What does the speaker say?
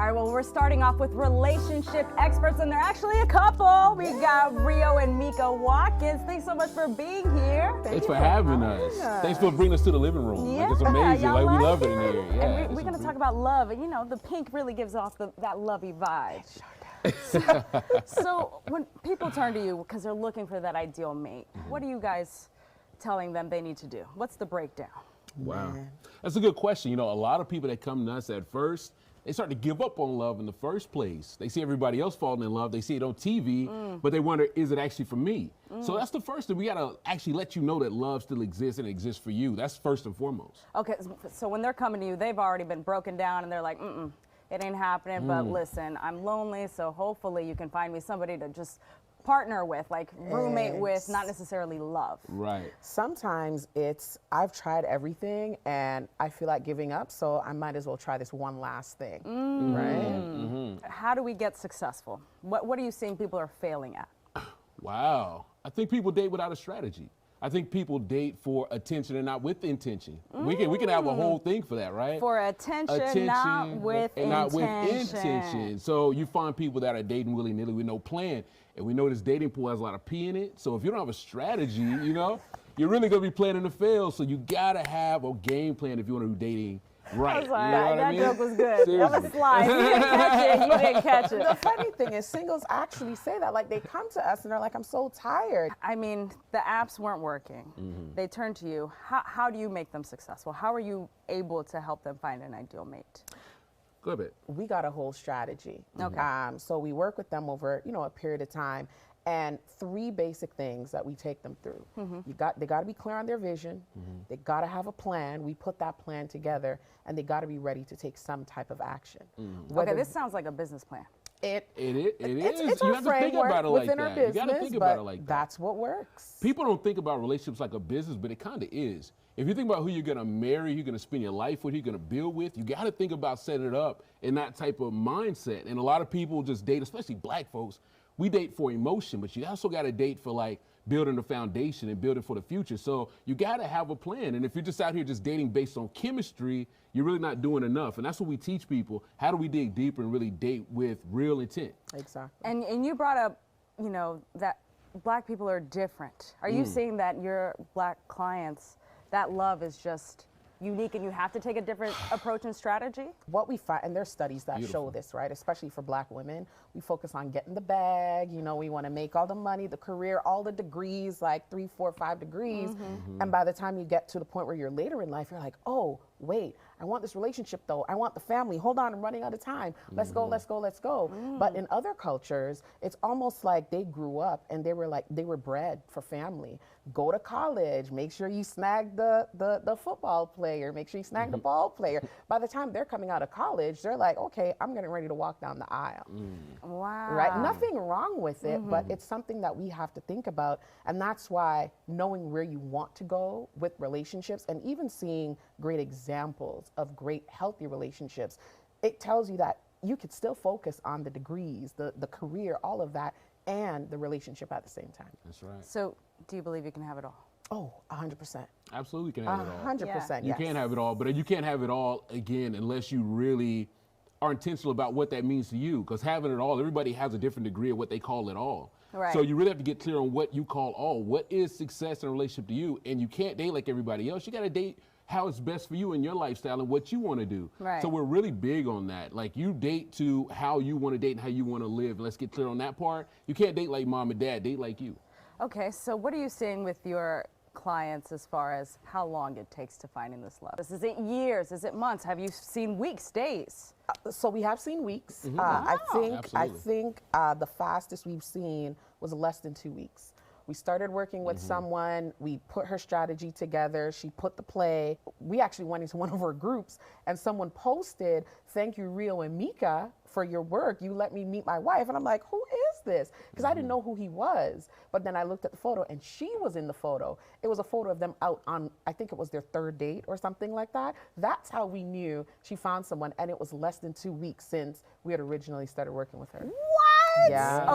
All right, well, we're starting off with relationship experts, and they're actually a couple. We got Rio and Micca Watkins. Thanks so much for being here. Thanks for having us. Thanks for bringing us to the living room. Yeah, it's amazing. y'all We love it in here. Yeah, and we're going to talk about love. And, you know, the pink really gives off that lovey vibe. So when people turn to you because they're looking for that ideal mate, what are you guys telling them they need to do? What's the breakdown? Wow. That's a good question. You know, a lot of people that come to us at first, they start to give up on love in the first place. They see everybody else falling in love. They see it on TV, but they wonder, is it actually for me? So that's the first thing. We got to actually let you know that love still exists and exists for you. That's first and foremost. Okay, so when they're coming to you, they've already been broken down and they're like, it ain't happening, but listen, I'm lonely, so hopefully you can find me somebody to just partner with, like roommate with, not necessarily love. Right. Sometimes it's, I've tried everything and I feel like giving up, so I might as well try this one last thing, right? How do we get successful? What are you seeing people are failing at? Wow. I think people date without a strategy. I think people date for attention and not with intention. We can have a whole thing for that, right? For attention, not with and intention. not with intention. So you find people that are dating willy-nilly with no plan. And we know this dating pool has a lot of pee in it. So if you don't have a strategy, you know, you're really going to be planning to fail. So you got to have a game plan if you want to be dating right. I was like, you know that I mean? joke was good. Seriously. That was slide. You didn't catch it. You didn't catch it. The funny thing is singles actually say that, like they come to us and they're like, I'm so tired. I mean, the apps weren't working. They turned to you. How do you make them successful? How are you able to help them find an ideal mate? Go ahead. We got a whole strategy. Okay. So we work with them over, a period of time. And 3 basic things that we take them through. They got to be clear on their vision. They got to have a plan. We put that plan together, and they got to be ready to take some type of action. Okay, this sounds like a business plan. It is. It's You our have to think framework about it like within our that. You business, got to think but about it like that. that's what works. People don't think about relationships like a business, but it kind of is. If you think about who you're going to marry, who you're going to spend your life with, who you're going to build with, you got to think about setting it up in that type of mindset. And a lot of people just date, especially black folks, we date for emotion, but you also got to date for like building the foundation and building for the future. So you got to have a plan. And if you're just out here just dating based on chemistry, you're really not doing enough. And that's what we teach people. How do we dig deeper and really date with real intent? Exactly. And you brought up, that black people are different. Are you seeing that your black clients, that love is just unique and you have to take a different approach and strategy? What we find, and there's studies that show this, right? Especially for black women, we focus on getting the bag, we want to make all the money, the career, all the degrees, like 3, 4, 5 degrees. And by the time you get to the point where you're later in life, you're like, oh, wait, I want this relationship though. I want the family. Hold on, I'm running out of time. Let's go, let's go, let's go. But in other cultures, it's almost like they grew up and they were bred for family. Go to college, make sure you snag the football player, make sure you snag the ball player. By the time they're coming out of college, they're like, okay, I'm getting ready to walk down the aisle. Wow. Right? Nothing wrong with it, but it's something that we have to think about. And that's why knowing where you want to go with relationships and even seeing great examples of great healthy relationships, it tells you that you could still focus on the degrees, the career, all of that, and the relationship at the same time. That's right. So do you believe you can have it all? Oh, 100%. Absolutely can have it all. 100%, yes. You can have it all, but you can't have it all, again, unless you really are intentional about what that means to you. Because having it all, everybody has a different degree of what they call it all. Right. So you really have to get clear on what you call all. What is success in a relationship to you? And you can't date like everybody else. You got to date how it's best for you and your lifestyle and what you want to do. Right. So we're really big on that. Like you date to how you want to date and how you want to live. Let's get clear on that part. You can't date like mom and dad. Date like you. Okay, so what are you seeing with your clients as far as how long it takes to finding this love? Is it years? Is it months? Have you seen weeks, days? So we have seen weeks. I think the fastest we've seen was less than 2 weeks. We started working with someone, we put her strategy together, she put the play. We actually went into one of our groups and someone posted, thank you Rio and Micca for your work. You let me meet my wife. And I'm like, who is this? Because I didn't know who he was. But then I looked at the photo and she was in the photo. It was a photo of them out on, I think it was their 3rd date or something like that. That's how we knew she found someone, and it was less than 2 weeks since we had originally started working with her. What? Yeah. Okay.